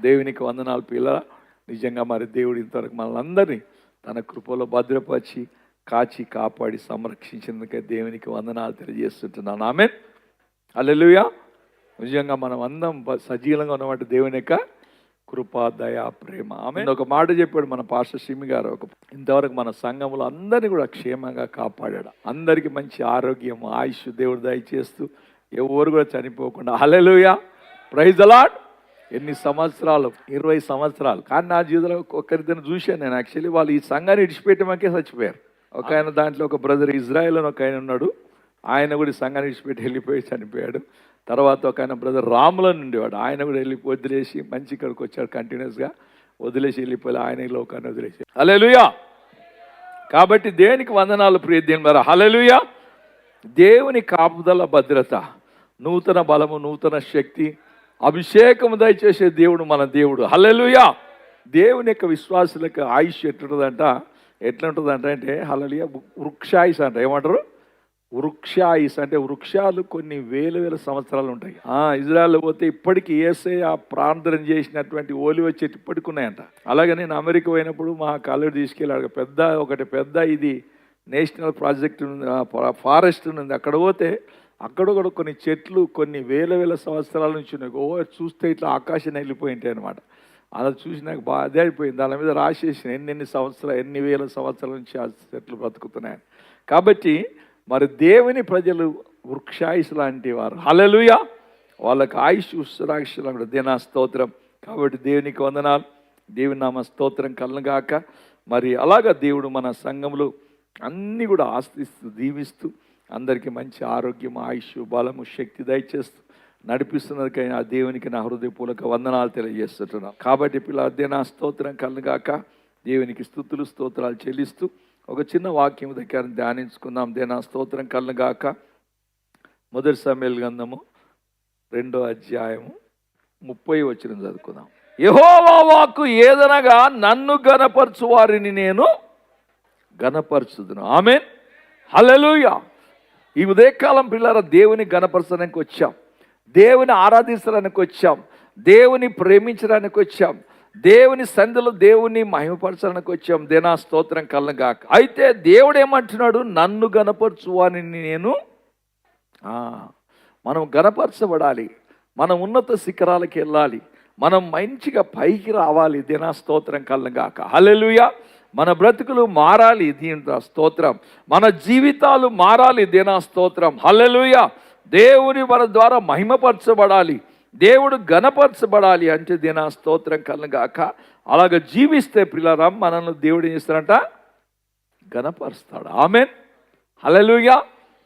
దేవునికి వందనాలు పిల్లల. నిజంగా మరి దేవుడు ఇంతవరకు మనల్ని తన కృపలో భద్రపరిచి కాచి కాపాడి సంరక్షించినందుకే దేవునికి వందనాలు తెలియజేస్తుంటున్నాను. ఆమేన్. హల్లెలూయా. నిజంగా మనం అందరం సజీవంగా ఉన్నమాట దేవుని యొక్క కృప, దయ, ప్రేమ. ఆమేన్. ఒక మాట చెప్పాడు మన పాస్టర్ సిమి గారు, ఇంతవరకు మన సంఘంలో అందరినీ కూడా క్షేమంగా కాపాడాడు. అందరికీ మంచి ఆరోగ్యం, ఆయుష్ దేవుడు దయచేస్తూ ఎవరు కూడా చనిపోకుండా. హల్లెలూయా. Praise the Lord. ఎన్ని సంవత్సరాలు, 20 సంవత్సరాలు. కానీ నా జీవితంలో ఒక్కరిద్దరిని చూశాను నేను. యాక్చువల్లీ వాళ్ళు ఈ సంఘాన్ని ఇడిచిపెట్టమాకే చచ్చిపోయారు. ఒక ఆయన దాంట్లో ఒక బ్రదర్ ఇజ్రాయెల్ అని ఒక ఆయన ఉన్నాడు. ఆయన కూడా ఈ సంఘాన్ని ఇడిచిపెట్టి వెళ్ళిపోయి చనిపోయాడు. తర్వాత ఒక ఆయన బ్రదర్ రాములో ఉండేవాడు. ఆయన కూడా వదిలేసి మంచి ఇక్కడికి వచ్చాడు. కంటిన్యూస్గా వదిలేసి వెళ్ళిపోయి ఆయన లోకాన్ని వదిలేసి. హల్లెలూయా. కాబట్టి దేవునికి వందనాలు ప్రియ దేవుని. హల్లెలూయా. దేవుని కాపుదల, భద్రత, నూతన బలము, నూతన శక్తి, అభిషేకము దయచేసే దేవుడు మన దేవుడు. హల్లెలూయా. దేవుని యొక్క విశ్వాసులకు ఆయుష్ ఎట్లుంటుందంట అంటే హల్లెలూయా, వృక్షాయుష్ అంట. ఏమంటారు? వృక్షాయుష్ అంటే వృక్షాలు కొన్ని వేల సంవత్సరాలు ఉంటాయి. ఇజ్రాయెల్ పోతే ఇప్పటికీ యేసయ్య ప్రార్థన చేసినటువంటి ఓలివ చెట్టు ఇప్పటికి ఉన్నాయంట. అలాగే నేను అమెరికా పోయినప్పుడు మా కాలేజీ తీసుకెళ్ళాడు. ఒకటి పెద్ద ఇది నేషనల్ ప్రాజెక్ట్ ఫారెస్ట్ ఉంది. అక్కడ పోతే అక్కడ కూడా కొన్ని చెట్లు కొన్ని వేల సంవత్సరాల నుంచి ఉన్నాయి. చూస్తే ఇట్లా ఆకాశం వెళ్ళిపోయి ఉంటాయి అనమాట. అలా చూసి నాకు బాధ అయిపోయింది. దాని మీద రాసేసిన ఎన్ని వేల సంవత్సరాల నుంచి ఆ చెట్లు బ్రతుకుతున్నాయి. కాబట్టి మరి దేవుని ప్రజలు వృక్షాయుష్ లాంటి వారు. హల్లెలూయా. వాళ్ళకి ఆయుష్ ఉత్సరాక్షలు దేనా స్తోత్రం. కాబట్టి దేవునికి వందనాలు, దేవుని నామ స్తోత్రం కలుగుగాక. మరి అలాగా దేవుడు మన సంఘంలో అన్నీ కూడా ఆస్తిస్తూ దీవిస్తూ అందరికీ మంచి ఆరోగ్యం, ఆయుష్, బలము, శక్తి దయచేస్తూ నడిపిస్తున్నదికైనా ఆ దేవునికి నా హృదయపూర్వక వందనాలు తెలియజేస్తున్నాను. కాబట్టి పిల్లల నా స్తోత్రం కలుగుగాక. దేవునికి స్తుతులు స్తోత్రాలు చెల్లిస్తూ ఒక చిన్న వాక్యం దగ్గర ధ్యానించుకుందాం. దేనా స్తోత్రం కలుగుగాక. 1 సమూయేలు గ్రంథము 2వ అధ్యాయము 30వ వచనం చదువుకుందాం. యెహోవా వాక్కు ఏదనగా నన్ను గణపరచు వారిని నేను గణపరచుదును. ఆమేన్. హల్లెలూయా. ఈ ఉదయకాలం పిల్లల దేవుని గణపరచడానికి వచ్చాం, దేవుని ఆరాధించడానికి వచ్చాం, దేవుని ప్రేమించడానికి వచ్చాం, దేవుని సంధిలో దేవుని మహిమపరచడానికి వచ్చాం. దేనా స్తోత్రం కలుగుగాక. అయితే దేవుడు ఏమంటున్నాడు? నన్ను గణపరచు అని నేను. మనం గణపరచబడాలి, మనం ఉన్నత శిఖరాలకు వెళ్ళాలి, మనం మంచిగా పైకి రావాలి. దేనా స్తోత్రం కలుగుగాక. హల్లెలూయా. మన బ్రతుకులు మారాలి. దీని స్తోత్రం. మన జీవితాలు మారాలి. దేనా స్తోత్రం. హల్లెలూయా. దేవుని మన ద్వారా మహిమపరచబడాలి, దేవుడు గణపరచబడాలి అంటే దేనా స్తోత్రం కలుగుగాక. అలాగ జీవిస్తే పిల్లరా మనల్ని దేవుడు ఏం చేస్తాడంట? గణపరుస్తాడు. ఆమేన్. హల్లెలూయా.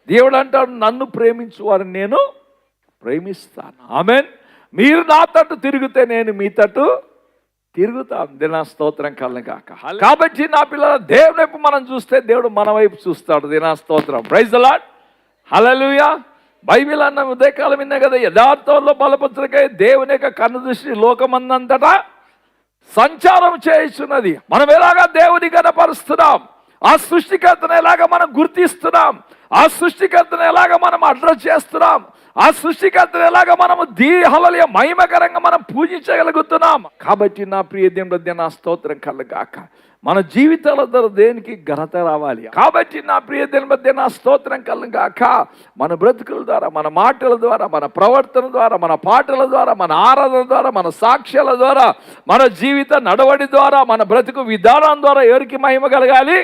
దేవుడు అంటాడు నన్ను ప్రేమించు వారిని నేను ప్రేమిస్తాను. ఆమేన్. మీరు నా తట్టు తిరిగితే నేను మీ తట్టు తిరుగుతాం. దేనా స్తోత్రం కలుగుగాక. కాబట్టి నా పిల్లల దేవుని వైపు మనం చూస్తే దేవుడు మన వైపు చూస్తాడు. దేనా స్తోత్రం. Praise the lord. Hallelujah. Bible అన్న ఉదయకాలం విన్నా కదా, యథార్థంలో బలపరచుటకై దేవుని యొక్క కన్ను దృష్టి లోకమందంతటా సంచారం చేస్తున్నది. మనం ఎలాగా దేవుని గణపరుస్తున్నాం, ఆ సృష్టికర్తను ఎలాగా మనం గుర్తిస్తున్నాం, ఆ సృష్టికర్తను ఎలాగా మనం అడ్రస్ చేస్తున్నాం, ఆ సృష్టికర్తను ఎలాగా మనము హల్లెలూయా మహిమకరంగా మనం పూజించగలుగుతున్నాం. కాబట్టి నా ప్రియ దేవుని నా స్తోత్రం కలుగుగాక. మన జీవితాల ద్వారా దేనికి ఘనత రావాలి. కాబట్టి నా ప్రియ దేవుని మధ్య నా స్తోత్రం కలుగుగాక. మన బ్రతుకుల ద్వారా, మన మాటల ద్వారా, మన ప్రవర్తన ద్వారా, మన పాటల ద్వారా, మన ఆరాధన ద్వారా, మన సాక్ష్యాల ద్వారా, మన జీవిత నడవడి ద్వారా, మన బ్రతుకు విధానం ద్వారా ఎవరికి మహిమ కలగాలి?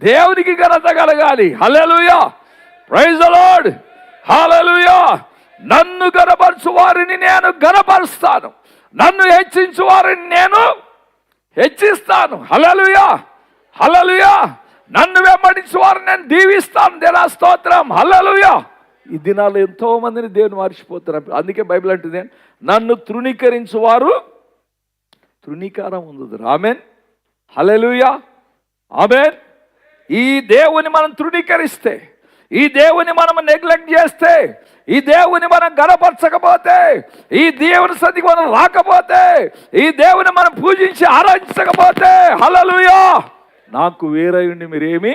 దేవునికి ఘనత కలగాలి. Hallelujah. Praise the lord. Hallelujah. నన్ను గణపరచు వారిని నేను గణపరుస్తాను, నన్ను హెచ్చించు వారిని నేను హెచ్చిస్తాను. హల్లెలూయా. హల్లెలూయా. నన్ను వెంబడించు వారిని నేను దీవిస్తాను. దేనా స్తోత్రం. హల్లెలూయా. ఈ దినాలు ఎంతో మందిని దేవుని మర్చిపోతున్నారు. అందుకే బైబిల్ అంటుంది నన్ను తృణీకరించు వారు తృణీకారం ఉందురు. ఆమేన్. హల్లెలూయా. ఆమేన్. ఈ దేవుని మనం తృణీకరిస్తే, ఈ దేవుని మనం నెగ్లెక్ట్ చేస్తే, ఈ దేవుని మనం గణపరచకపోతే, ఈ దేవుని సన్నిధికి మనం రాకపోతే, ఈ దేవుని మనం పూజించి ఆరాధించకపోతే, హల్లెలూయా, నాకు వేరే ఉండి మీరేమీ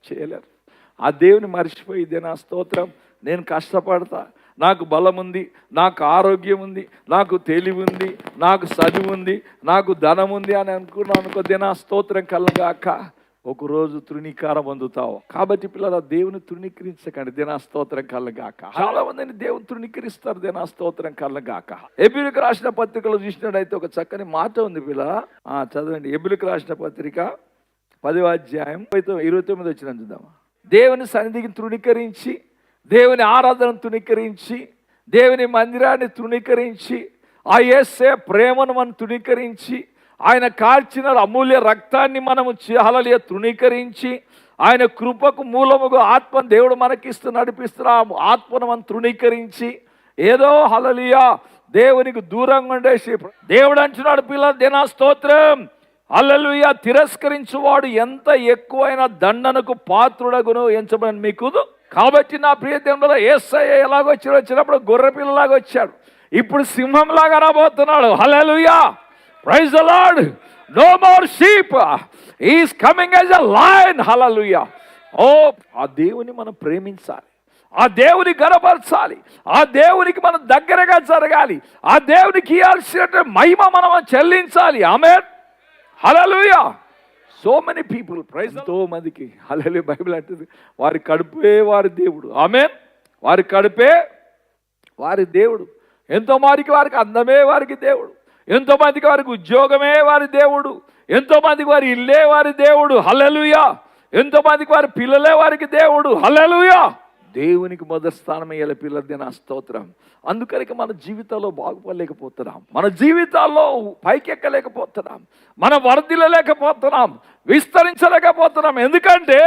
చేయలేరు. ఆ దేవుని మర్చిపోయి దేనా స్తోత్రం నేను కష్టపడతా, నాకు బలం ఉంది, నాకు ఆరోగ్యం ఉంది, నాకు తెలివి ఉంది, నాకు చదువు ఉంది, నాకు ధనం ఉంది అని అనుకున్నాను అనుకో, దినా స్తోత్రం కలగాక ఒకరోజు తృణీకారం పొందుతావు. కాబట్టి పిల్లల దేవుని తృణీకరించకండి, దినా స్తోత్రం కలగాక. చాలా మందిని దేవుని తృణీకరిస్తారు, దినా స్తోత్రం కలగాక. ఎబిలికి రాసిన పత్రికలో చూసినట్టయితే ఒక చక్కని మాట ఉంది పిల్లల, చదవండి. ఎబిలికి రాసిన పత్రిక 10వ అధ్యాయం 29 వచ్చిన చూద్దామా. దేవుని సన్నిధికి తృణీకరించి, దేవుని ఆరాధన తృణీకరించి, దేవుని మందిరాన్ని తృణీకరించి, ఆ యేసే ప్రేమను మనం తృణీకరించి, ఆయన కార్చిన అమూల్య రక్తాన్ని మనము హల్లెలూయా తృణీకరించి, ఆయన కృపకు మూలముగా ఆత్మ దేవుడు మనకిస్తూ నడిపిస్తున్న ఆత్మను మనం తృణీకరించి, ఏదో హల్లెలూయా దేవునికి దూరంగా ఉండేసి దేవుడు అంటున్నాడు పిల్లలు, దినా స్తోత్రం హల్లెలూయా, తిరస్కరించువాడు ఎంత ఎక్కువైన దండనకు పాత్రుడగును ఎంచమని మీకు. కాబట్టి నా ప్రియ దేవుడు, యేసయ్య ఎలాగో వచ్చినప్పుడు గొర్రె పిల్లలాగా వచ్చాడు, ఇప్పుడు సింహంలాగా రాబోతున్నాడు. Hallelujah, praise the Lord. No more sheep, he is coming as a lion. Hallelujah. ఓ, ఆ దేవుని మనం ప్రేమించాలి, ఆ దేవుని గణపరచాలి, ఆ దేవునికి మనం దగ్గరగా జరగాలి, ఆ దేవునికి ఇవ్వాల్సిన మహిమ మనం చెల్లించాలి. ఆమేన్, హల్లెలూయా. సో మెనీ పీపుల్, ప్రైజ్, ఎంతో మందికి హల్లెలూయా బైబిల్ అంటుంది వారి కడుపే వారి దేవుడు. ఆమేన్, వారి కడుపే వారి దేవుడు. ఎంతో మందికి వారికి అందమే వారికి దేవుడు, ఎంతో మందికి వారికి ఉద్యోగమే వారి దేవుడు, ఎంతో మందికి వారి ఇల్లే వారి దేవుడు. హల్లెలూయా. ఎంతో మందికి వారి పిల్లలే వారికి దేవుడు. హల్లెలూయా. దేవునికి మొదటి స్థానం ఇయ్యాలి పిల్లల దిన స్తోత్రం. అందుకని మన జీవితాల్లో బాగుపడలేకపోతున్నాం, మన జీవితాల్లో పైకెక్కలేకపోతున్నాం, మనం వర్ధిల్లలేకపోతున్నాం, విస్తరించలేకపోతున్నాం. ఎందుకంటే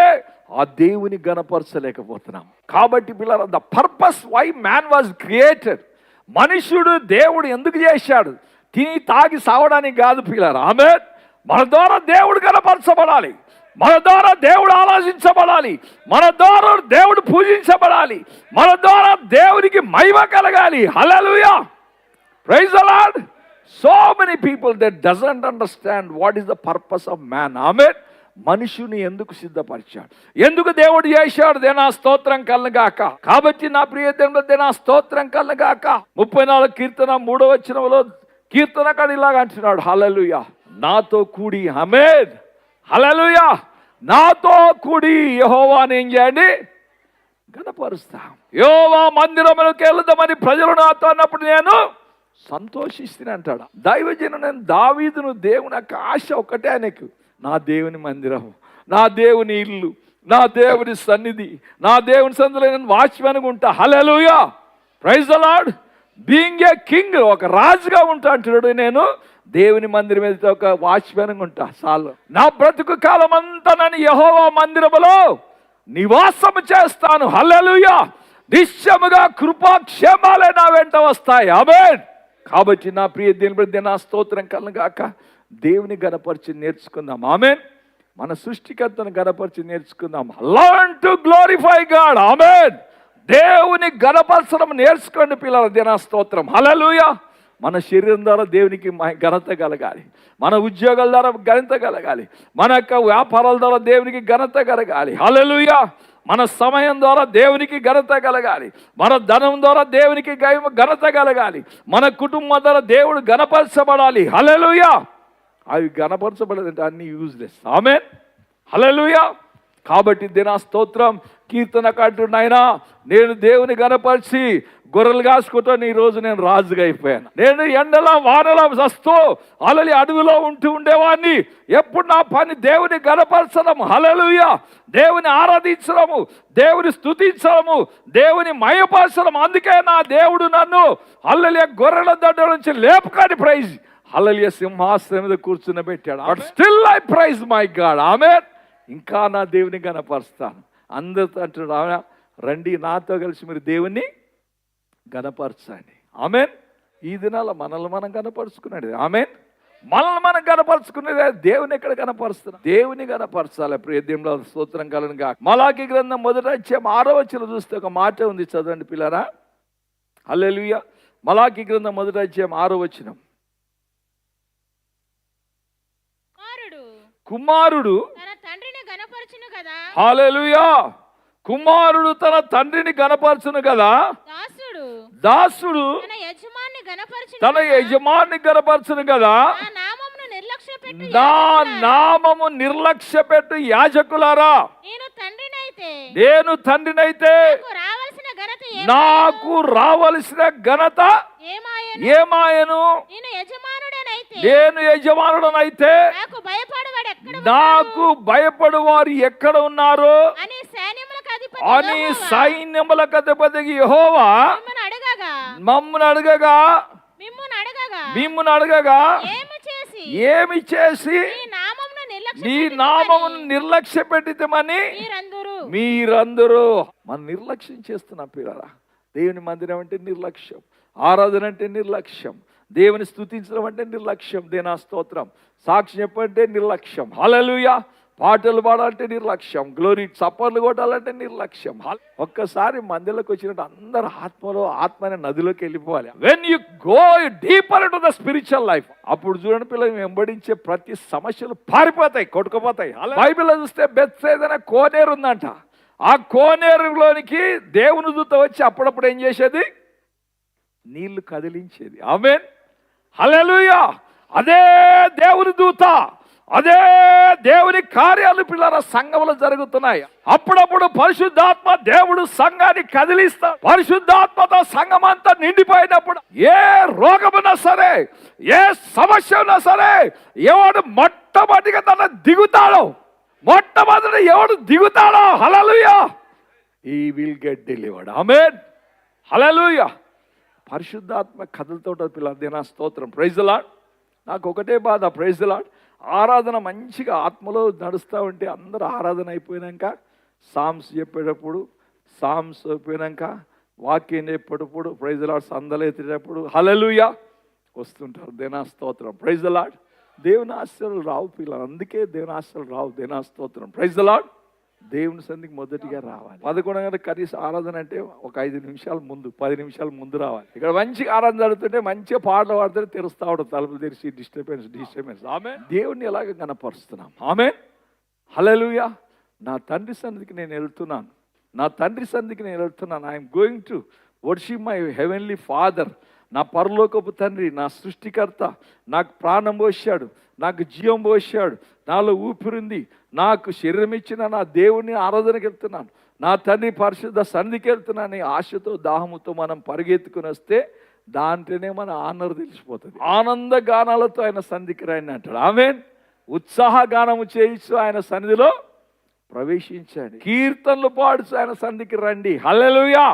ఆ దేవుని గణపరచలేకపోతున్నాం. కాబట్టి పిల్లల, the purpose why man was created, మనుష్యుడు దేవుడు ఎందుకు చేశాడు, తిని తాగి సావడానికి కాదు పిల్లలు. ఆమేన్. మన ద్వారా దేవుడు గణపరచబడాలి, మన ద్వారా దేవుడు ఆలోచించబడాలి, మన ద్వారా దేవుడు పూజించబడాలి, మన ద్వారా దేవునికి మహిమ కలగాలి. Hallelujah, praise the lord. So many people that doesn't understand what is the purpose of man. Amen. మనుషుని ఎందుకు సిద్ధపరిచాడు, ఎందుకు దేవుడు చేశాడు, దేనా స్తోత్రం కలగాక. కాబట్టి నా ప్రియ దేవుడు, దేనా స్తోత్రం కలగాక. 34 కీర్తన 3వ వచనంలో కీర్తనకారుడు ఇలాగా అంటున్నాడు, హల్లెలూయా, నాతో కూడి. ఆమేన్, హల్లెలూయా. నాతో కూడి యెహోవాని ఏం చేయండి, గణపరుస్తా. యెహోవా మందిరములోకి వెళ్దామని ప్రజలు నాతో అన్నప్పుడు నేను సంతోషిస్తున్నా అంటాడు దైవజనుడైన దావీదును. దేవుని యొక్క ఆశ ఒకటే ఆయనకు, నా దేవుని మందిరం, నా దేవుని ఇల్లు, నా దేవుని సన్నిధి, నా దేవుని సన్నిధిలో నేను వాచ్మెన్గా ఉంటా. Hallelujah, praise the lord. Being a king, ఒక రాజుగా ఉంటా అంటున్నాడు. నేను దేవుని మందిరం మీద ఒక వాచ్మెన్గా ఉంటా చాలు. నా బ్రతుకు కాలం అంతా నన్ను యెహోవా మందిరములో నివాసము చేస్తాను. హల్లెలూయా. నిశ్చయముగా కృపాక్షేమాలే నా వెంట వస్తాయి. ఆమేన్. కాబట్టి నా ప్రియ దేవుని నా స్తోత్రం కలగాక. దేవుని గణపరిచి నేర్చుకుందాం. ఆమేన్. మన సృష్టికర్తను గణపరిచి నేర్చుకుందాం. Learn to glorify god. Amen. దేవుని గణపరచడం నేర్చుకోండి పిల్లల దిన స్తోత్రం. హల్లెలూయా. మన శరీరం ద్వారా దేవునికి ఘనత కలగాలి, మన ఉద్యోగాల ద్వారా ఘనత కలగాలి, మన యొక్క వ్యాపారాల ద్వారా దేవునికి ఘనత కలగాలి. హల్లెలూయా. మన సమయం ద్వారా దేవునికి ఘనత కలగాలి, మన ధనం ద్వారా దేవునికి ఘనత కలగాలి, మన కుటుంబం ద్వారా దేవుడు గణపరచబడాలి. హల్లెలూయా. అవి గణపరచబడదంటే అన్ని యూజ్లెస్. ఆమేన్, హల్లెలూయా. కాబట్టి దినా స్తోత్రం. కీర్తనకారుడు, నాయనా నేను దేవుని గణపరిచి గొర్రెలు కాసుకుంటాను, ఈరోజు నేను రాజుగా అయిపోయాను. నేను ఎండలా వానలా వస్తూ అలలి అడవిలో ఉండేవాడిని. ఎప్పుడు నా పని దేవుని గణపరచడం. హల్లెలూయా. దేవుని ఆరాధించడము, దేవుని స్తుతించడము, దేవుని మయపరచడం. అందుకే నా దేవుడు నన్ను హల్లెలూయా గొర్రెల దొడ్డ నుంచి లేపుకొని ప్రైజ్ హల్లెలూయా సింహాసనం మీద కూర్చునబెట్టాడు. But still I praise my god. Amen. ఇంకా నా దేవుని గణపరుస్తాను. అందరితో అంటున్నాడు, రండి నాతో కలిసి మీరు దేవుణ్ణి గణపరచండి. ఆమేన్. ఈ దినాల మనల్ని మనం గణపరుచుకున్నాడు. ఆమేన్. మనల్ని మనం గణపరుచుకునేది దేవుని ఎక్కడ గణపరుస్తున్నాం, దేవుని గణపరచాలి. ప్రియ దేవుని స్తోత్రం కలనుగా. మలాకి గ్రంథం 1వ అధ్యాయం 6వ వచనం చూస్తే ఒక మాట ఉంది, చదవండి పిల్లరా. హల్లెలూయా. మలాకి గ్రంథం 1వ అధ్యాయం 6వ వచనం. కుమారుడు తన తండ్రిని గణపరచును కదా. హల్లెలూయా. కుమారుడు తన తండ్రిని గణపరచును కదా. దాసుడు దాసుడు తన యజమాన్ని గనపరచును కదా, నా నామము నిర్లక్ష్య పెట్టు యాజకులారా, నేను తండ్రినైతే నాకు రావలసిన ఘనత ఏమాయను? నేను యజమానుడనైతే నాకు భయపడు వారు ఎక్కడ ఉన్నారు అని సైన్యములకు అధిపతి యెహోవా మమ్మును అడగగా ఏమి చేసి నీ నామమును నిర్లక్ష్య పెట్టితమని మీరందరూ. మనం నిర్లక్ష్యం చేస్తున్నాం పిల్లరా. దేవుని మందిరం అంటే నిర్లక్ష్యం, ఆరాధన అంటే నిర్లక్ష్యం, దేవుని స్తుతించడం అంటే నిర్లక్ష్యం, దేనా స్తోత్రం, సాక్షి చెప్పంటే నిర్లక్ష్యం, హల్లెలూయా, పాటలు పాడాలంటే నిర్లక్ష్యం, గ్లోరీ చప్పర్లు కొట్టాలంటే నిర్లక్ష్యం. ఒక్కసారి మందిలోకి వచ్చినట్టు అందరు ఆత్మనే నదిలోకి వెళ్ళిపోవాలి. When you go deeper to the spiritual life, అప్పుడు చూడండి పిల్లలు వెంబడించే ప్రతి సమస్యలు పారిపోతాయి, కొట్టుకుపోతాయి. బైబిల్లో చూస్తే బెత్సెదా కోనేరు ఉందంట. ఆ కోనేరులోనికి దేవుని దూత వచ్చి అప్పుడప్పుడు ఏం చేసేది? నీళ్లు కదిలించేది. ఆమేన్, హల్లెలూయా. అదే దేవుని దూత, అదే దేవుని కార్యాలు పిల్లల సంఘంలో జరుగుతున్నాయి. అప్పుడప్పుడు పరిశుద్ధాత్మ దేవుడు సంఘాన్ని కదిలిస్తాడు. పరిశుద్ధాత్మతో సంఘం అంతా నిండిపోయినప్పుడు ఏ రోగమున్నా సరే, ఏ సమస్య ఉన్నా సరే, ఎవడు మొట్టమొదటిగా తన దిగుతాడో, మొట్టమొదటి ఎవడు దిగుతాడో, హల్లెలూయా, he will get delivered. ఆమేన్, హల్లెలూయా. పరిశుద్ధాత్మ కథలతో పిల్లలు దేనా స్తోత్రం, ప్రైజ్ ది లార్డ్. నాకు ఒకటే బాధ, ప్రైజ్ ది లార్డ్, ఆరాధన మంచిగా ఆత్మలో నడుస్తూ ఉంటే అందరూ ఆరాధన అయిపోయినాక సామ్స్ చెప్పేటప్పుడు, సామ్స్ అయిపోయినాక వాక్యం చెప్పేటప్పుడు, ప్రైజ్ ది లార్డ్, సందలు ఎత్తేటప్పుడు హల్లెలూయా వస్తుంటారు. దేనా స్తోత్రం, ప్రైజ్ ది లార్డ్. దేవుని ఆశలు రావు పిల్లలు, అందుకే దేవుని ఆశలు రావు. దేనా స్తోత్రం, ప్రైజ్ ది లార్డ్. దేవుని సంధికి మొదటిగా రావాలి. 11 గంటలకు కనీసం ఆరాధన అంటే ఒక 5 నిమిషాల ముందు, 10 నిమిషాల ముందు రావాలి. ఇక్కడ మంచిగా ఆరాధన జరుగుతుంటే మంచిగా పాటలు పాడితే తెరుస్తా ఉండదు, తలుపులు తెరిచి డిస్టర్బెన్స్. ఆమె దేవుణ్ణి ఎలాగ కనపరుస్తున్నాం. ఆమె హల్లెలూయా. నా తండ్రి సన్నిధికి నేను వెళ్తున్నాను, నా తండ్రి సన్నిధికి నేను వెళ్తున్నాను. I'm going to worship my heavenly father. నా పరలోకపు తండ్రి, నా సృష్టికర్త, నాకు ప్రాణం పోశాడు, నాకు జీవం పోశాడు, నాలో ఊపిరింది, నాకు శరీరం ఇచ్చిన నా దేవుని ఆరాధనకి వెళ్తున్నాను, నా తండ్రి పరిశుద్ధ సన్నిధికి వెళ్తున్నాను. ఆశతో దాహముతో మనం పరిగెత్తుకుని వస్తే దాంట్లోనే మన ఆనర్ తెలిసిపోతుంది. ఆనంద గానాలతో ఆయన సన్నిధికి రండి అంటాడు. ఆమేన్. ఉత్సాహ గానము చేయించు ఆయన సన్నిధిలో ప్రవేశించండి, కీర్తనలు పాడుచు ఆయన సన్నిధికి రండి. హల్లెలూయా.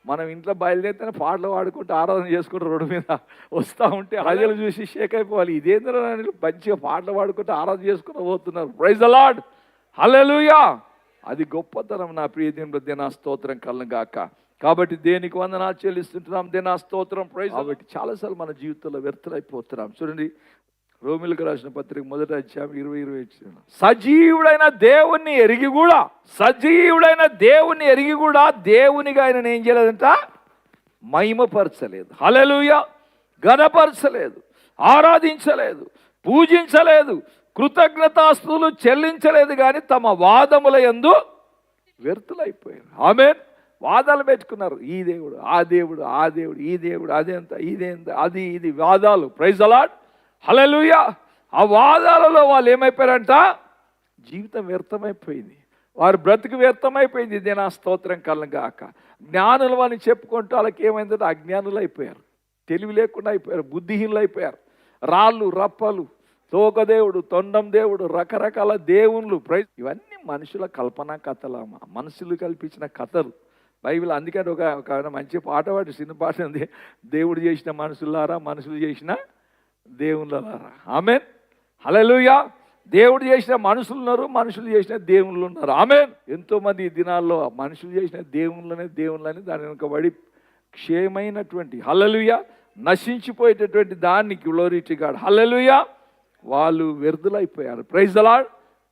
మనం ఇంట్లో బయలుదేరితేనే పాటలు పాడుకుంటూ ఆరాధన చేసుకుంటూ రోడ్డు మీద వస్తూ ఉంటే ప్రజలు చూసి షేక్ అయిపోవాలి. ఇదేంద్ర మంచిగా పాటలు పాడుకుంటూ ఆరాధన చేసుకుంటూ పోతున్నారు. ప్రైజ్ ది లార్డ్, హల్లెలూయా. అది గొప్పతనం నా ప్రియ దేవుని దేనా స్తోత్రం కలను గాక. కాబట్టి దేనికి వందనాలు చెల్లిస్తుంటున్నాం, దేనా స్తోత్రం, ప్రైజ్. కాబట్టి చాలాసార్లు మన జీవితంలో వ్యర్థులైపోతున్నాం. చూడండి, రోమిలకు రాసిన పత్రిక 1వ అధ్యాయం 20-20 సజీవుడైన దేవుణ్ణి ఎరిగి కూడా దేవునిగా ఆయన ఏం చేయలేదంట? మహిమపరచలేదు, హల్లెలూయా, ఘనపరచలేదు, ఆరాధించలేదు, పూజించలేదు, కృతజ్ఞతాస్తుతులు చెల్లించలేదు. కానీ తమ వాదముల యందు వ్యర్థులైపోయారు. ఆమేన్. వాదాలు పెట్టుకున్నారు. ఈ దేవుడు, ఆ దేవుడు, ఆ దేవుడు, ఈ దేవుడు, అదేంత, ఇదేంత, అది ఇది వాదాలు. ప్రైజ్ ది లార్డ్, హల్లెలూయా. ఆ వాదాలలో వాళ్ళు ఏమైపోయారంట? జీవితం వ్యర్థమైపోయింది, వారి బ్రతుకు వ్యర్థమైపోయింది. ఇదే నా స్తోత్రం కలగాక. జ్ఞానులు అని చెప్పుకుంటూ వాళ్ళకి ఏమైందంటే అజ్ఞానులు అయిపోయారు, తెలివి లేకుండా అయిపోయారు, బుద్ధిహీనులు అయిపోయారు. రాళ్ళు రప్పలు, తోకదేవుడు, తొండం దేవుడు, రకరకాల దేవుళ్ళు, ఇవన్నీ మనుషుల కల్పనా కథలు, మనుషులు కల్పించిన కథలు. బైబిల్ అందుకని ఒక మంచి పాట పాడి, చిన్న పాట ఉంది, దేవుడు చేసిన మనుషులారా, మనుషులు చేసిన దేవుళ్ళలారా. ఆమేన్, హల్లెలూయా. దేవుడు చేసిన మనుషులు ఉన్నారు, మనుషులు చేసిన దేవుళ్ళు ఉన్నారు. ఆమేన్. ఎంతోమంది ఈ దినాల్లో మనుషులు చేసిన దేవుళ్ళని దాని వెనుక పడి క్షేమైనటువంటి, హల్లెలూయా, నశించిపోయేటటువంటి దానికి గ్లోరీ టు గాడ్, హల్లెలూయా, వాళ్ళు వ్యర్థులైపోయారు. Praise the lord.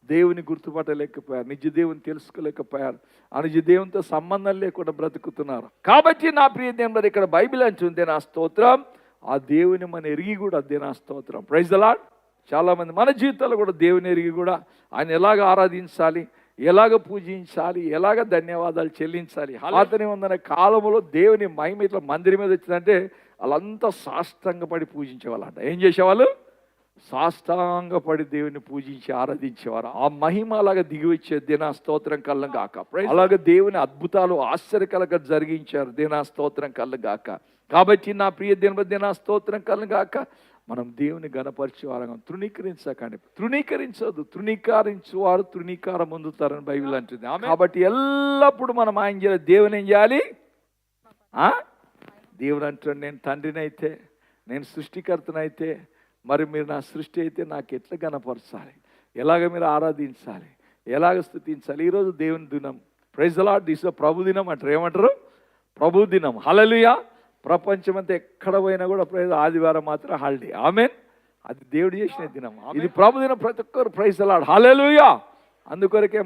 దేవుని గుర్తుపట్టలేకపోయారు, నిజ దేవుని తెలుసుకోలేకపోయారు, నిజ దేవునితో సంబంధం లేకుండా బ్రతుకుతున్నారు. కాబట్టి నా ప్రియ దేవుడు, ఇక్కడ బైబిల్ అంటుంది నా స్తోత్రం, ఆ దేవుని మన ఎరిగి కూడా అదే నా స్తోత్రం. Praise the Lord. చాలామంది మన జీవితాల్లో కూడా దేవుని ఎరిగి కూడా ఆయన ఎలాగ ఆరాధించాలి, ఎలాగ పూజించాలి, ఎలాగ ధన్యవాదాలు చెల్లించాలి. అతని వందన కాలంలో దేవుని మహిమ ఇట్లా మందిరం మీద వచ్చిందంటే వాళ్ళంతా సాష్టాంగపడి పూజించేవాళ్ళంట. ఏం చేసేవాళ్ళు? సాష్టాంగపడి దేవుని పూజించి ఆరాధించేవారు. ఆ మహిమ అలాగా దిగి వచ్చే దినా స్తోత్రం కళ్ళం గాక. అలాగే దేవుని అద్భుతాలు ఆశ్చర్యకరంగా జరిగించారు. దినా స్తోత్రం కళ్ళం గాక. కాబట్టి నా ప్రియ దినా స్తోత్రం కళ్ళం గాక. మనం దేవుని గణపరిచేవారం. తృణీకరించకండి, తృణీకరించదు. తృణీకరించువారు తృణీకారం పొందుతారని బైబిల్ అంటుంది. కాబట్టి ఎల్లప్పుడూ మనం ఆయన చేయాలి. దేవుని ఏం చేయాలి? దేవుడు అంటాడు, నేను తండ్రినైతే, నేను సృష్టికర్తనైతే, మరి మీరు నా సృష్టి అయితే నాకు ఎట్లా గణపరచాలి, ఎలాగ మీరు ఆరాధించాలి, ఎలాగ స్తుతించాలి. ఈరోజు దేవుని దినం. Praise the Lord. దిస్ ప్రభు దినం అంటారు. ఏమంటారు? ప్రభు దినం. హల్లెలూయా. ప్రపంచమంతా ఎక్కడ పోయినా కూడా ఆదివారం మాత్రం హాలిడే. ఆమేన్. అది దేవుడు చేసిన దినం. ఇది ప్రభు దినం. ప్రతి ఒక్కరు ప్రైజ్ ది లార్డ్. హల్లెలూయా. అందుకొరకే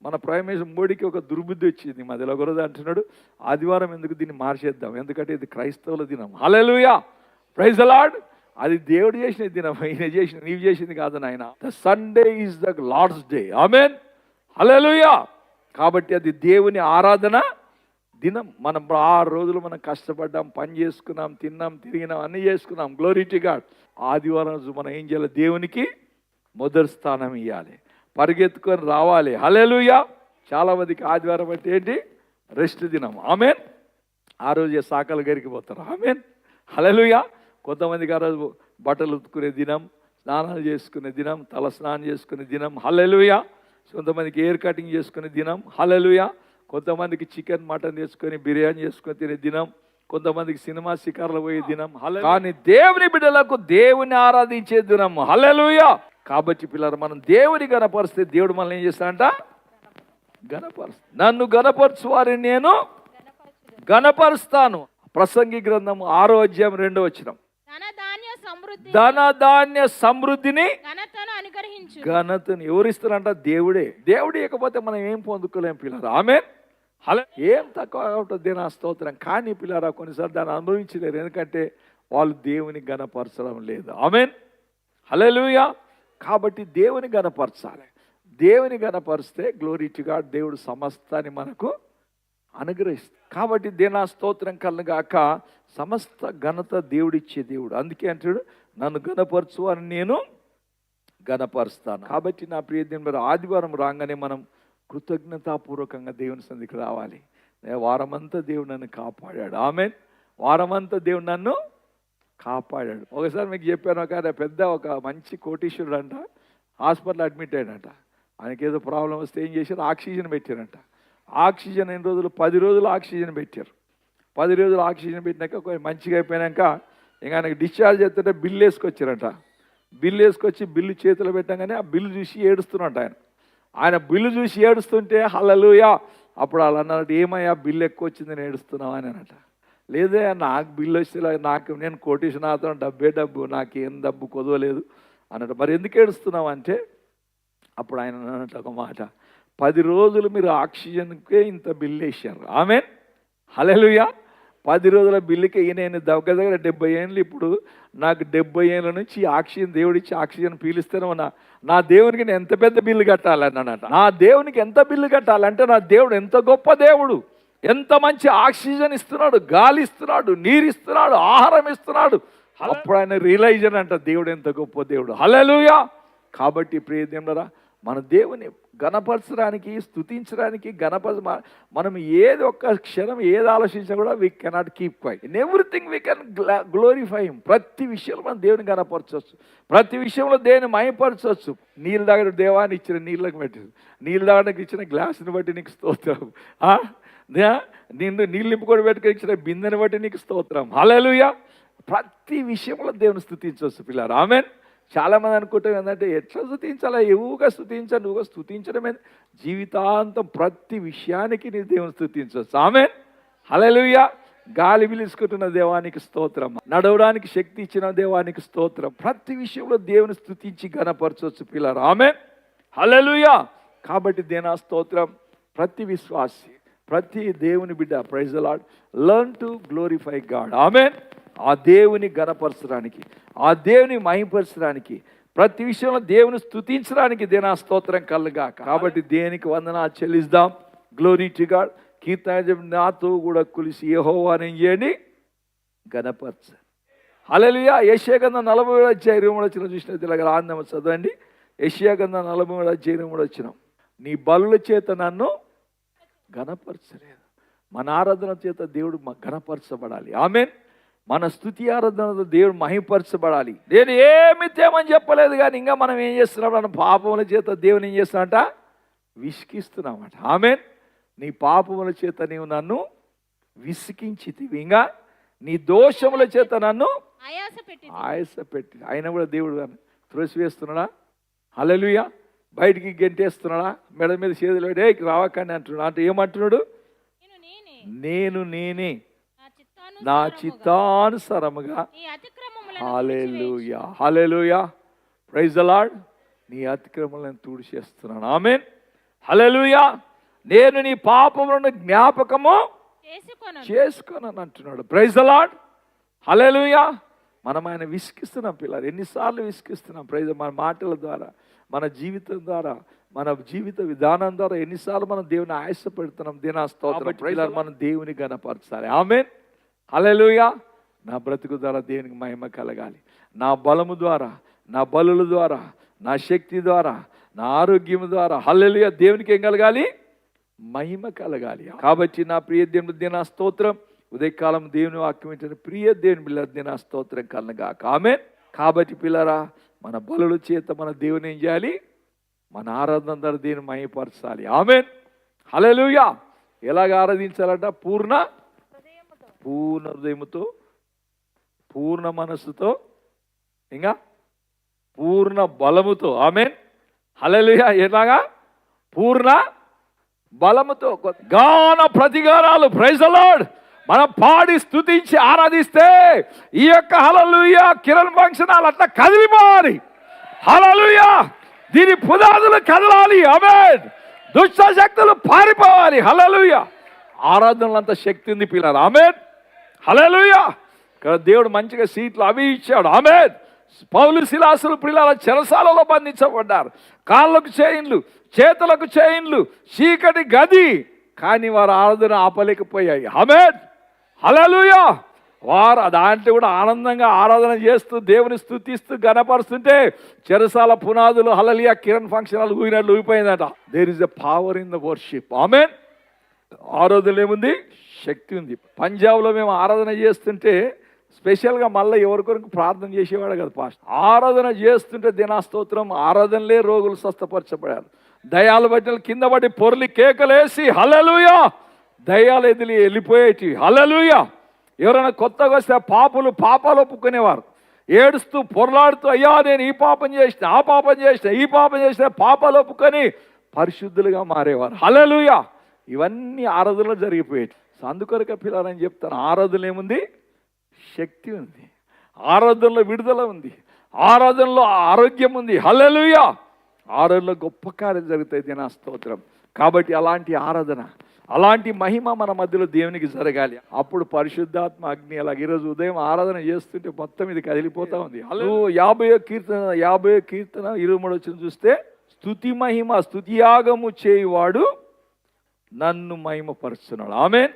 మన ప్రైమ్ మినిస్టర్ మోడీకి ఒక దుర్బుద్ధి వచ్చింది. మధ్యలో ఒకరోజు అంటున్నాడు, ఆదివారం ఎందుకు దీన్ని మార్చేద్దాం, ఎందుకంటే ఇది క్రైస్తవుల దినం. హల్లెలూయా. Praise the lord. అది దేవుడు చేసిన దినం. ఈయన చేసిన, నీవు చేసింది కాదు నాయన. The Sunday is the lord's day. Amen. Hallelujah. కాబట్టి అది దేవుని ఆరాధన దినం. మనం 6 రోజులు మనం కష్టపడ్డాం, పని చేసుకున్నాం, తిన్నాం, తిరిగినాం, అన్నీ చేసుకున్నాం. Glory to God. ఆదివారం రోజు మనం ఏం చేయాలి? దేవునికి మొదటి స్థానం ఇవ్వాలి, పరిగెత్తుకొని రావాలి. హల్లెలూయా. చాలా మందికి ఆదివారం అంటే ఏంటి? రెస్ట్ దినం. ఆమేన్. ఆ రోజు సాకలు గరికిపోతారు. ఆమేన్. హల్లెలూయా. కొంతమందికి ఆ రోజు బట్టలు ఉతుకునే దినం, స్నానాలు చేసుకునే దినం, తల స్నానం చేసుకునే దినం. హల్లెలూయా. కొంతమందికి హెయిర్ కటింగ్ చేసుకునే దినం. హల్లెలూయా. కొంతమందికి చికెన్, మటన్ చేసుకొని బిర్యానీ చేసుకొని తినే దినం. కొంతమందికి సినిమా శిఖర్లు పోయే దినం. కానీ దేవుని బిడ్డలకు దేవుని ఆరాధించే దినం. హల్లెలూయా. కాబట్టి పిల్లలు, మనం దేవుని గణపరిస్తే దేవుడు మనల్ని ఏం చేస్తాడంట? గణపరుస్తా. నన్ను గణపరచు వారిని నేను గణపరుస్తాను. ప్రసంగి గ్రంథం 6వ అధ్యాయం 2వ వచనం. ధనధాన్య సమృద్ధిని ఘనతను ఎవరిస్తారంట? దేవుడే. దేవుడు ఇకపోతే మనం ఏం పొందుకోలేం పిల్లలు. ఆమేన్. అలా ఏం తక్కువ ఉంటుంది నా స్తోత్రం. కానీ పిల్లరా కొన్నిసార్లు దాన్ని అనుభవించలేరు, ఎందుకంటే వాళ్ళు దేవుని గణపరచడం లేదు. ఆమేన్. హల్లెలూయా. కాబట్టి దేవుని గణపరచాలి. దేవుని గణపరిస్తే గ్లోరీ టు గాడ్, దేవుడు సమస్తాన్ని మనకు అనుగ్రహిస్తాడు. కాబట్టి దేనా స్తోత్రం కలగాక. సమస్త ఘనత దేవుడిచ్చే దేవుడు. అందుకే అంటాడు, నన్ను గణపరచు అని నేను గణపరుస్తాను. కాబట్టి నా ప్రియ దేవుని, ఆదివారం రాగానే మనం కృతజ్ఞతాపూర్వకంగా దేవుని సన్నిధికి రావాలి. వారమంతా దేవుడు నన్ను కాపాడాడు. ఆమేన్. వారమంతా దేవుడు నన్ను కాపాడాడు. ఒకసారి మీకు చెప్పాను, ఒక మంచి కోటీశ్వరుడు అంట, హాస్పిటల్ అడ్మిట్ అయ్యాడంట. ఆయనకి ఏదో ప్రాబ్లం వస్తే ఏం చేశారు? ఆక్సిజన్ పెట్టారంట. ఆక్సిజన్ ఎన్ని రోజులు? 10 రోజులు ఆక్సిజన్ పెట్టారు. 10 రోజులు ఆక్సిజన్ పెట్టినాక కొంచెం మంచిగా అయిపోయాక ఇంకా ఆయనకి డిశ్చార్జ్ చేస్తుంటే బిల్లు వేసుకొచ్చారంట. బిల్లు వేసుకొచ్చి బిల్లు చేతిలో పెట్టగానే ఆ బిల్లు చూసి ఏడుస్తున్నట్ట. ఆయన బిల్లు చూసి ఏడుస్తుంటే హల్లెలూయా. అప్పుడు వాళ్ళు అన్నట్టు, ఏమయ్యా బిల్లు ఎక్కువ వచ్చిందని ఏడుస్తున్నావు అని అన్నట. లేదే, నాకు బిల్లు వస్తే నేను కోటీశ్వరనాథం, డబ్బు, నాకేం డబ్బు కొదవలేదు అన్నట్టు. మరి ఎందుకు ఏడుస్తున్నావు అంటే, అప్పుడు ఆయన అన్నట్టు ఒక మాట, 10 రోజులు మీరు ఆక్సిజన్కే ఇంత బిల్లు వేసారు. ఆమేన్. హల్లెలూయా. 10 రోజుల బిల్లుకే నేను దగ్గర 70 ఏళ్ళు. ఇప్పుడు నాకు 70 ఏళ్ళ నుంచి ఆక్సిజన్ దేవుడిచ్చి ఆక్సిజన్ పీలిస్తేనే నా దేవునికి నేను ఎంత పెద్ద బిల్లు కట్టాలన్నట. నా దేవునికి ఎంత బిల్లు కట్టాలంటే, నా దేవుడు ఎంత గొప్ప దేవుడు, ఎంత మంచి ఆక్సిజన్ ఇస్తున్నాడు, గాలి ఇస్తున్నాడు, నీరు ఇస్తున్నాడు, ఆహారం ఇస్తున్నాడు. అప్పుడు ఆయన రియలైజ్ అంట, దేవుడు ఎంత గొప్ప దేవుడు. హల్లెలూయా. కాబట్టి ప్రియ దేవుడా, మన దేవుని గణపరచడానికి, స్తుతించడానికి, మనం ఏది ఒక్క క్షణం ఏది ఆలోచించినా కూడా we cannot keep quiet. In everything we can glorify him. ప్రతి విషయంలో మనం దేవుని గణపరచవచ్చు, ప్రతి విషయంలో దేవుని మహిమపరచవచ్చు. నీళ్ళు తాగడం దేవాన్ని ఇచ్చిన నీళ్ళకి బట్టి, నీళ్ళు తాగడానికి ఇచ్చిన గ్లాసుని బట్టి నీకు స్తోత్రం. నిన్ను నీళ్ళు నింపుకొని పెట్టుకొని ఇచ్చిన బిందెని బట్టి నీకు స్తోత్రం. హల్లెలూయా. ప్రతి విషయంలో దేవుని స్తుతించవచ్చు పిల్లలు. ఆమేన్. చాలామంది అనుకుంటాం ఏంటంటే, ఎట్లా స్తుతించాలా, ఎవరుగా స్తుతించాలి, నువ్వుగా స్తుతించడమే జీవితాంతం. ప్రతి విషయానికి నీ దేవుని స్తుతించవచ్చు. ఆమేన్. హల్లెలూయా. గాలి పిలుచుకుంటున్న దేవానికి స్తోత్రం, నడవడానికి శక్తి ఇచ్చిన దేవానికి స్తోత్రం. ప్రతి విషయంలో దేవుని స్తుతించి గణపరచవచ్చు పిల్లలు. ఆమేన్. హల్లెలూయా. కాబట్టి దేనా స్తోత్రం. ప్రతి విశ్వాసి, ప్రతి దేవుని బిడ్డ, praise the lord, learn to glorify god. Amen. ఆ దేవుని గణపరచడానికి, ఆ దేవుని మహిమపరచడానికి ప్రతి విషయంలో దేవుని స్తుతించడానికి దేనా స్తోత్రం కలుగాక. కాబట్టి దేనికి వందనాలు చెల్లిద్దాం. Glory to God. కీర్తన నాతో కూడా కలిసి యెహోవాని ఏం చేయండి, గణపరచండి. హల్లెలూయా. యెషయా గ్రంథం 43:23 చూసినది ఇలాగ ఆనందం చదవండి. యెషయా గ్రంథం 43:23 నీ బలుల చేత నన్ను గణపరచలేదు. మన ఆరాధన చేత దేవుడు గణపరచబడాలి. ఆమేన్. మన స్తుతి ఆరాధనతో దేవుడు మహిమపరచబడాలి. నేను ఏమి తేమని చెప్పలేదు, కానీ ఇంకా మనం ఏం చేస్తున్నాం, మన పాపముల చేత దేవుని ఏం చేస్తున్నామంట, విసికిస్తున్నామట. ఆమేన్. నీ పాపముల చేత నీవు నన్ను విసికించితివి, ఇంకా నీ దోషముల చేత నన్ను ఆయాస పెట్టి. ఆయన కూడా దేవుడు త్రోసివేస్తున్నాడా? హల్లెలూయా. బయటికి గెంటేస్తున్నాడా? మెడ మీద చేతులు పెట్టి రావకండి అంటున్నాడు. అంటే ఏమంటున్నాడు? నేను నేనే నా చిత్తానుసారముగా. హల్లెలూయా, హల్లెలూయా, ప్రైజ్ ది లార్డ్. నీ అతిక్రమలను తుడిచేస్తున్నాను. ఆమేన్. హల్లెలూయా. నేను నీ పాపములను జ్ఞాపకము చేసుకోనని అంటున్నాడు. Praise the lord. హల్లెలూయా. మనం ఆయన విసికిస్తున్నాం పిల్లలు. ఎన్నిసార్లు విసికిస్తున్నాం? ప్రైజ్. మన మాటల ద్వారా, మన జీవితం ద్వారా, మన జీవిత విధానం ద్వారా ఎన్నిసార్లు మనం దేవుని ఆయాసపెడుతున్నాం. దేనా స్తోత్రం. ప్రైజ్. మనం దేవుని గణపరచాలి. ఆమేన్. హల్లెలూయా. నా బ్రతుకు ద్వారా దేవునికి మహిమ కలగాలి. నా బలము ద్వారా, నా బలుల ద్వారా, నా శక్తి ద్వారా, నా ఆరోగ్యం ద్వారా హల్లెలూయా దేవునికి ఏం కలగాలి? మహిమ కలగాలి. కాబట్టి నా ప్రియ దేవుని దినా స్తోత్రం. ఉదయకాలం దేవుని వాక్యం ఏంటంటే ప్రియ దేవుని పిల్లల దినా స్తోత్రం కలగాక. ఆమేన్. కాబట్టి పిల్లరా, మన బలుల చేత మన దేవుని ఏం చేయాలి? మన ఆరాధన ద్వారా దేవుని మహిమపరచాలి. ఆమేన్. హల్లెలూయా. ఎలాగ ఆరాధించాలంట? పూర్ణ హృదయముతో, పూర్ణ మనస్సుతో, ఇంకా పూర్ణ బలముతో. ఆమేన్. హల్లెలూయా. ఎలాగా? పూర్ణ బలముతో. గాన ప్రతిగానాలు, ప్రైజ్ ది లార్డ్, మనం పాడి స్తుతించి ఆరాధిస్తే ఈ యొక్క హల్లెలూయా కిరణ్ ఫంక్షన్ హాల్ అట్లా కదిలిపోవాలి. హల్లెలూయా. దీని పునాదులు కదలాలి. ఆమేన్. దుష్ట శక్తులు పారిపోవాలి. హల్లెలూయా. ఆరాధనలో అంత శక్తి ఉంది పిల్లలు. ఆమేన్. హల్లెలూయా. దేవుడు మంచిగా సీట్లు అవి ఇచ్చాడు. ఆమేన్. పౌలు శిలాసులు పిల్లల చెరసాలలో బంధించబడ్డారు. కాళ్ళకు చైన్లు, చేతులకు చైన్లు, చీకటి గది, కానీ వారు ఆరాధన ఆపలేకపోయాయి. ఆమేన్. హల్లెలూయా. వారు దాంట్లో కూడా ఆనందంగా ఆరాధన చేస్తూ దేవుని స్తుతిస్తూ గణపరుస్తుంటే చెరసాల పునాదులు హల్లెలూయా కిరణ్ ఫంక్షన్ హాల్ ఊగినట్లు ఊగిపోయిందట. There is a power in the worship. Amen. ఆరాధన ఏముంది? శక్తి ఉంది. పంజాబ్లో మేము ఆరాధన చేస్తుంటే స్పెషల్గా మళ్ళీ ఎవరికొరకు ప్రార్థన చేసేవాడు కదా పాస్టర్. ఆరాధన చేస్తుంటే దినాస్తోత్రం ఆరాధనలే రోగులు స్వస్థపరచబడారు. దయాలు బట్టి కింద పడి పొర్లి కేకలేసి హల్లెలూయా దయాలు ఎదిలి వెళ్ళిపోయేటి. హల్లెలూయా. ఎవరైనా కొత్తగా వస్తే పాపాలు ఒప్పుకునేవారు. ఏడుస్తూ పొరలాడుతూ, అయ్యా నేను ఈ పాపం చేసిన, ఆ పాపం చేసిన, ఈ పాపం చేసిన, పాపాలు ఒప్పుకొని పరిశుద్ధులుగా మారేవారు. హల్లెలూయా. ఇవన్నీ ఆరాధనలో జరిగిపోయేది. అందుకొరక పిల్లాలని చెప్తాను, ఆరాధన ఏముంది? శక్తి ఉంది. ఆరాధనలో విడుదల ఉంది. ఆరాధనలో ఆరోగ్యం ఉంది. హల్లెలూయా. ఆరాధనలో గొప్ప కార్యం జరుగుతాయి. నా స్తోత్రం. కాబట్టి అలాంటి ఆరాధన, అలాంటి మహిమ మన మధ్యలో దేవునికి జరగాలి. అప్పుడు పరిశుద్ధాత్మ అగ్ని అలాగ ఈరోజు ఉదయం ఆరాధన చేస్తుంటే మొత్తం ఇది కదిలిపోతా ఉంది. 50వ కీర్తన 23 చూస్తే స్తుతి మహిమ స్తుతియాగము చేయువాడు నన్ను మహిమపరుస్తున్నాడు. ఆమేన్.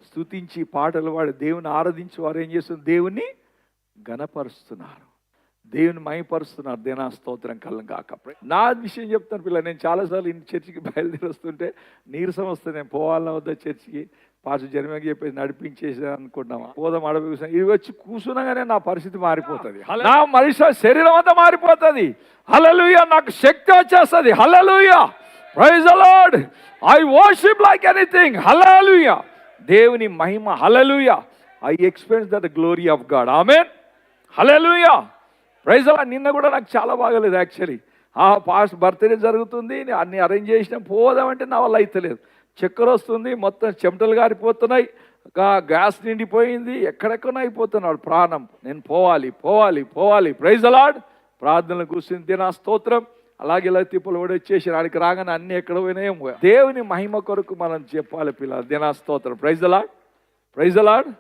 స్తుతించి పాటలు పాడి దేవుని ఆరాధించి వారు ఏం చేస్తున్నారు? దేవుని గణపరుస్తున్నారు, దేవుని మహిమపరుస్తున్నారు. దేనా స్తోత్రం కలగాక. నా విషయం చెప్తాను పిల్ల. నేను చాలాసార్లు ఇంటి చర్చికి బయలుదేరి వస్తుంటే నీరసం వస్తుంది. నేను పోవాలన్నా వద్ద చర్చికి పాస్టర్ జర్మకి చెప్పేసి నడిపించేసి అనుకుంటున్నామా, పోదాం అడవి కూర్చొని ఇవి వచ్చి కూర్చున్నాగానే నా పరిస్థితి మారిపోతుంది. నా మనిషి శరీరం అంతా మారిపోతుంది. హల్లెలూయా. నాకు శక్తి వచ్చేస్తుంది. Hallelujah. Praise the lord. I worship like anything. Hallelujah. దేవుని మహిమ. Hallelujah. I experience that glory of god. Amen. Hallelujah. Praise the lord. నిన్న కూడా నాకు చాలా బాగలేదు యాక్చువల్లీ. పాస్ట్ బర్త్డే జరుగుతుంది, అన్ని అరేంజ్ చేసినాం, పోదామంటే నా వల్ల అయితలేదు. చక్కెర వస్తుంది, మొత్తం చెమటలు గారిపోతున్నాయి, గ్యాస్ నిండిపోయింది, ఎక్కడెక్కడో అయిపోతున్నాడు ప్రాణం. నేను పోవాలి. Praise the Lord. ప్రార్థనలు కూర్చుంది. నా స్తోత్రం. అలాగే ఇలా తిప్పులు కూడా వచ్చేసి ఆడికి రాగానే అన్ని ఎక్కడ పోయినాయో. దేవుని మహిమ కొరకు మనం చెప్పాలి పిల్లలు. దేనా స్తోత్రం. Praise the Lord.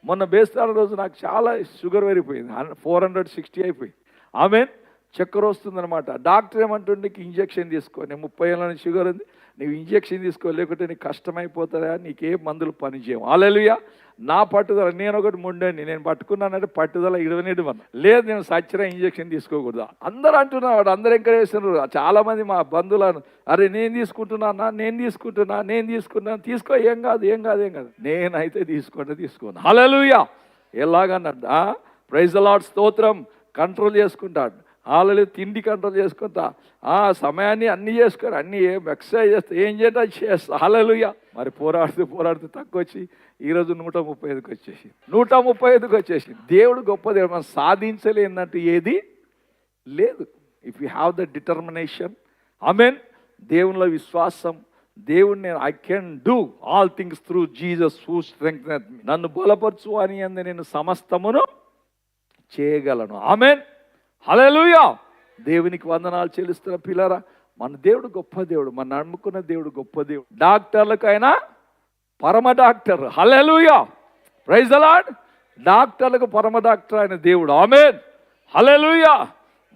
మొన్న బేస్తాల రోజు నాకు చాలా షుగర్ పెరిగిపోయింది. 460 అయిపోయింది. ఆమేన్. చక్కెర వస్తుందన్నమాట. డాక్టర్ ఏమంటుండే, నీకు ఇంజెక్షన్ తీసుకో, నేను 30 ఏళ్ళ నుంచి షుగర్ ఉంది, నీవు ఇంజెక్షన్ తీసుకో, లేకుంటే నీకు కష్టమైపోతుందా, నీకే మందులు పనిచేయవు. హల్లెలూయా. నా పట్టుదల, నేను ఒకటి ముండండి, నేను పట్టుకున్నానంటే పట్టుదల 20 మంది లేదు, నేను సచ్చిరా ఇంజెక్షన్ తీసుకోకూడదు అందరూ అంటున్నాడు. అందరూ ఎంకరేజ్ చేస్తున్నారు. చాలామంది మా బంధువులను, అరే నేను తీసుకుంటున్నా, నేను తీసుకున్నాను, తీసుకో, ఏం కాదు. నేనైతే తీసుకోను. హల్లెలూయా. ఎలాగన్నా ప్రైజ్ ది లార్డ్, స్తోత్రం. కంట్రోల్ చేసుకుంటాడు. ఆల్రెడీ తిండి కంట్రోల్ చేసుకుంటా, సమయాన్ని అన్నీ చేసుకొని, అన్నీ ఏం ఎక్సర్సైజ్ చేస్తా, ఏం చేస్తా చేస్తా. హల్లెలూయా. మరి పోరాడుతూ తక్కువ వచ్చి ఈరోజు 135కి వచ్చేసి 135కి వచ్చేసి. దేవుడు గొప్ప దేవుడు. మనం సాధించలేనట్టు ఏది లేదు. If you have the determination, amen, దేవునిలో విశ్వాసం, దేవుడు నేను I can do all things through Jesus who strengtheneth me, నన్ను బలపరచు అని అందు నేను సమస్తమును చేయగలను. ఆమేన్. హల్లెలూయా. దేవునికి వందనాలు చెల్లిస్తున్న పిల్లరా, మన దేవుడు గొప్ప దేవుడు, మన నమ్ముకున్న దేవుడు గొప్ప దేవుడు. డాక్టర్లకైనా పరమ doctor. Hallelujah. Praise the Lord. డాక్టర్లకు పరమ డాక్టర్ అయిన దేవుడు. ఆమేన్. హల్లెలూయా.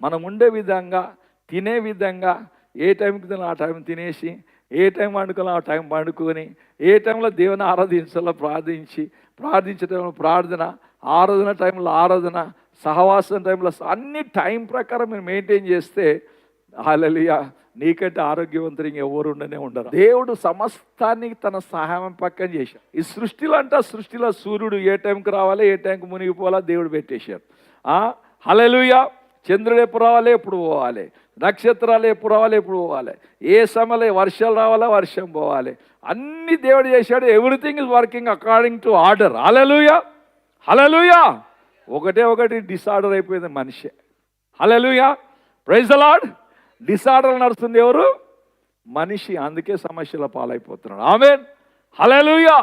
మనం ఉండే విధంగా, తినే విధంగా, ఏ టైంకి తిన ఆ టైం తినేసి, ఏ టైం వండుకోవాలో ఆ టైం వండుకొని, ఏ టైంలో దేవుని ఆరాధించాలో ప్రార్థించటంలో ప్రార్థన, ఆరాధన టైంలో ఆరాధన, సహవాసం టైంలో అన్ని టైం ప్రకారం మీరు మెయింటైన్ చేస్తే, హల్లెలూయా, నీకంటే ఆరోగ్యవంతులు ఎవరు ఉండరు. దేవుడు సమస్తాన్ని తన సహాయం పక్కన చేశాడు. ఈ సృష్టిలో సూర్యుడు ఏ టైంకి రావాలి, ఏ టైంకి మునిగిపోవాలా దేవుడు పెట్టేశాడు. హల్లెలూయా. చంద్రుడు ఎప్పుడు రావాలి, ఎప్పుడు పోవాలి, నక్షత్రాలు ఎప్పుడు రావాలి, ఎప్పుడు పోవాలి, ఏ సమయంలో వర్షాలు రావాలా, వర్షం పోవాలి, అన్ని దేవుడు చేశాడు. Everything is working according to order. Hallelujah. Hallelujah. ఒకటి డిసార్డర్ అయిపోయింది మనిషి. Hallelujah. Praise the lord. Disorder నడుస్తుంది ఎవరు? మనిషి. అందుకే సమస్యల పాలైపోతున్నాడు. ఆమేన్. హల్లెలూయా.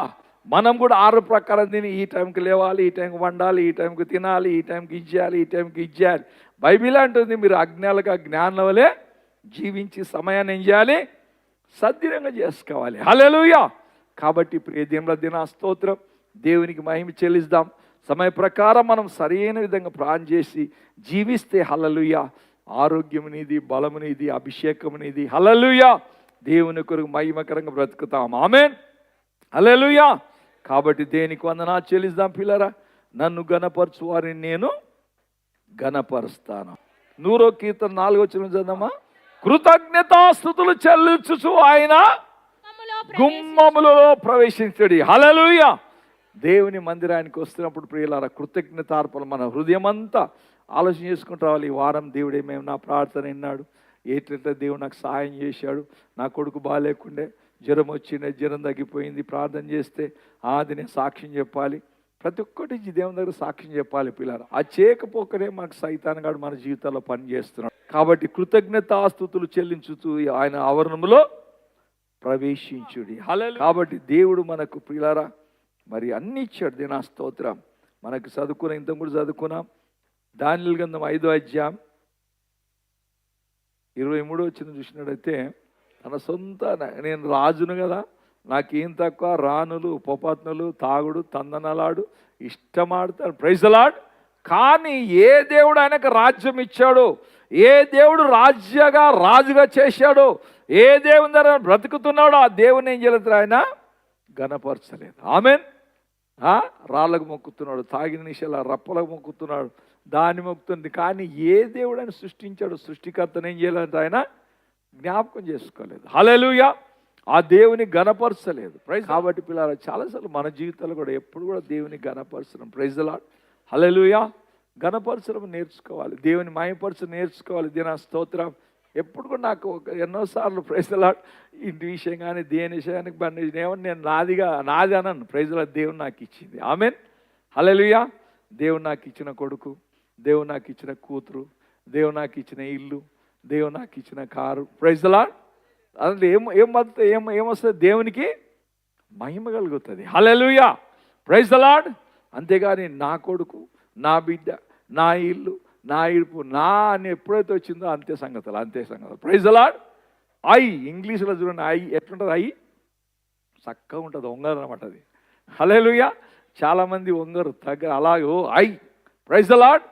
మనం కూడా 6 ప్రకారం తిని, ఈ టైంకి లేవాలి, ఈ టైంకి వండాలి, ఈ టైంకి తినాలి, ఈ టైంకి ఇచ్చేయాలి, ఈ టైంకి ఇచ్చేయాలి. బైబిల్ అంటుంది, మీరు అజ్ఞాలుగా జ్ఞానం వలె జీవించి సమయాన్ని ఏం చేయాలి, సద్వినియోగంగా చేసుకోవాలి. హల్లెలూయా. కాబట్టి ప్రియ దేవుని దిన స్తోత్రం, దేవునికి మహిమ చెల్లిద్దాం. సమయ ప్రకారం మనం సరైన విధంగా ప్రార్థన చేసి జీవిస్తే, హల్లెలూయా, ఆరోగ్యం నీది, బలము నీది, అభిషేకం నీది. హల్లెలూయా. దేవుని కొరకు మహిమకరంగా బ్రతుకుతాం. ఆమేన్. హల్లెలూయా. కాబట్టి దేనికి వందనాలు చెల్లిద్దాం పిల్లరా. నన్ను గణపరచు వారిని నేను గణపరుస్తాను. 100వ కీర్తన 4వ వచనం చదవమ్మా. కృతజ్ఞతాస్తుతులు చెల్లించుచు ఆయన గుమ్మములలో ప్రవేశించడి. హల్లెలూయా. దేవుని మందిరానికి వస్తున్నప్పుడు ప్రియులారా, కృతజ్ఞతార్పణ మన హృదయం అంతా ఆలోచన చేసుకుంటూ రావాలి. ఈ వారం దేవుడు ఏమేమి నా ప్రార్థన విన్నాడు, ఏంటంటే దేవుడు నాకు సహాయం చేశాడు, నా కొడుకు బాగాలేకుండే, జ్వరం వచ్చిండే, జ్వరం తగ్గిపోయింది, ప్రార్థన చేస్తే అది నేను సాక్ష్యం చెప్పాలి. ప్రతి ఒక్కటి దేవుని దగ్గర సాక్ష్యం చెప్పాలి పిల్లలు. ఆ చేయకపోకనే మనకు సైతాన్గాడు మన జీవితాల్లో పనిచేస్తున్నాడు. కాబట్టి కృతజ్ఞతాస్తుతులు చెల్లించుతూ ఆయన ఆవరణములో ప్రవేశించుడి. హల్లెలూయా. కాబట్టి దేవుడు మనకు పిల్లరా మరి అన్ని ఇచ్చాడు. దినా స్తోత్రం. మనకు చదువుకున్న, ఇంత కూడా చదువుకున్నాం. దానియేలు గ్రంథం 5వ అధ్యాయం 23వ వచనం చూసినట్టయితే, తన సొంత, నేను రాజును కదా, నాకేం తక్కువ, రాణులు, ఉపపత్నులు, తాగుడు, తందనలాడు, ఇష్టమాడుతాడు. Praise the lord. కానీ ఏ దేవుడు ఆయనకు రాజ్యం ఇచ్చాడో, ఏ దేవుడు రాజుగా చేశాడో, ఏ దేవుని దగ్గర బ్రతుకుతున్నాడో, ఆ దేవుని ఏం చేయలేదు, ఆయన గణపరచలేదు. ఆమేన్. రాళ్ళకు మొక్కుతున్నాడు, తాగిన నిషాల రప్పలకు మొక్కుతున్నాడు, దాన్ని మొక్కుతుంది. కానీ ఏ దేవుడు ఆయన సృష్టించాడు, సృష్టికర్తను ఏం చేయలేదు, ఆయన జ్ఞాపకం చేసుకోలేదు. హల్లెలూయా. ఆ దేవుని గణపరచలేదు. ప్రైజ్. కాబట్టి పిల్లలు చాలాసార్లు మన జీవితాలు కూడా ఎప్పుడు కూడా దేవుని గణపరచడం. Praise the lord. హల్లెలూయా. గణపరచడం నేర్చుకోవాలి, దేవుని మహిమపరచడం నేర్చుకోవాలి. దినా స్తోత్రం. ఎప్పుడు కూడా నాకు ఎన్నోసార్లు ప్రైజ్ ది లార్డ్, ఇంటి విషయం కానీ దేని విషయానికి బండి ఏమని నేను నాది అనను. Praise the Lord. దేవుడు నాకు ఇచ్చింది. ఆమేన్. హల్లెలూయా. దేవుడు నాకు ఇచ్చిన కొడుకు, దేవుడు నాకు ఇచ్చిన కూతురు, దేవుడు నాకు ఇచ్చిన ఇల్లు, దేవుడు నాకు ఇచ్చిన కారు. Praise the lord. అందులో ఏమొస్తుంది, దేవునికి మహిమ కలుగుతుంది. హల్లెలూయా. Praise the lord. అంతేగాని నా కొడుకు, నా బిడ్డ, నా ఇల్లు, నా ఇడుపు, నా అని ఎప్పుడైతే వచ్చిందో అంతే సంగతులు. Praise the Lord. ఇంగ్లీష్లో చూడండి, ఎట్లుంటుంది, చక్కగా ఉంటుంది, ఒంగరు అనమాట అది. హల్లెలూయా. చాలామంది ఒంగరు అలాగే ప్రైజ్ ది లార్డ్.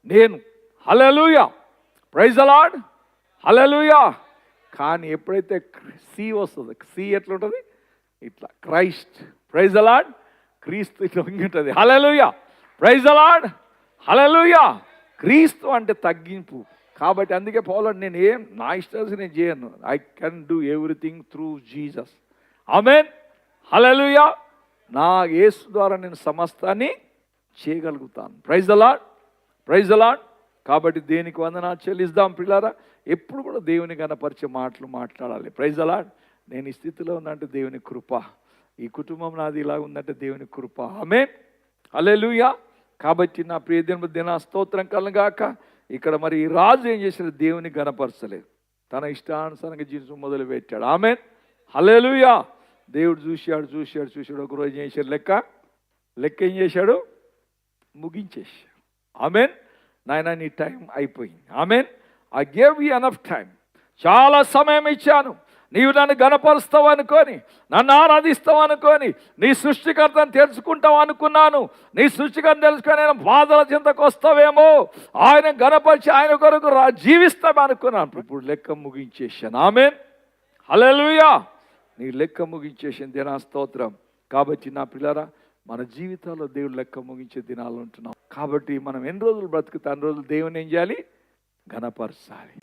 నేను. Hallelujah. Praise the Lord, hallelujah. కానీ ఎప్పుడైతే సి వస్తుంది, సి ఎట్లుంటుంది, ఇట్లా క్రైస్ట్, ప్రైజ్ ద లార్డ్, క్రీస్తు ఇట్లా ఉంటుంది, హల్లెలూయా, ప్రైజ్ ద లార్డ్, హల్లెలూయా. క్రీస్తు అంటే తగ్గింపు. కాబట్టి అందుకే పౌలు నేను నా ఇష్టాలు నేను చేయను, I can do everything through Jesus, amen, hallelujah. నా యేసు ద్వారా నేను సమస్తాన్ని చేయగలుగుతాను, praise the lord, praise the lord. కాబట్టి దేనికి వందనాలు చెల్లిద్దాం ప్రియులారా. ఎప్పుడు కూడా దేవుని గణపరిచే మాటలు మాట్లాడాలి, ప్రైజ్ ద లార్డ్. నేను ఈ స్థితిలో ఉన్నంటే దేవుని కృప, ఈ కుటుంబం నాది ఇలా ఉందంటే దేవుని కృప, ఆమేన్, హల్లెలూయా. కాబట్టి నా ప్రియ దిన స్తోత్రం కలగాక. ఇక్కడ మరి ఈ రాజు ఏం చేశాడు, దేవుని గణపరచలేదు, తన ఇష్టానుసారంగా జీవితం మొదలు పెట్టాడు, ఆమేన్, హల్లెలూయా. దేవుడు చూశాడు. ఒకరోజు ఏం చేశాడు, లెక్క ఏం చేశాడు, ముగించేశాడు, ఆమేన్. నాయన నీ టైం అయిపోయింది, amen. I gave you enough time, చాలా సమయం ఇచ్చాను, నీవు నన్ను గణపరుస్తావు అనుకొని, నన్ను ఆరాధిస్తావు అనుకొని, నీ సృష్టికర్తను తెలుసుకుంటావు అనుకున్నాను. నీ సృష్టికర్తను తెలుసుకొని నేను బాధల చింతకు వస్తావేమో, ఆయన గణపరిచి ఆయన కొరకు జీవిస్తాం అనుకున్నాను. ఇప్పుడు లెక్క ముగించేశాను, ఆమేన్, హల్లెలూయా. నీ లెక్క ముగించేసిన దినా స్తోత్రం. కాబట్టి నా పిల్లరా, మన జీవితాల్లో దేవుడు లెక్క ముగించే దినాలు ఉంటున్నాం. కాబట్టి మనం ఎన్ని రోజులు బ్రతుకుతా అన్ని రోజులు దేవుని ఏం చేయాలి, ఘనపరచాలి.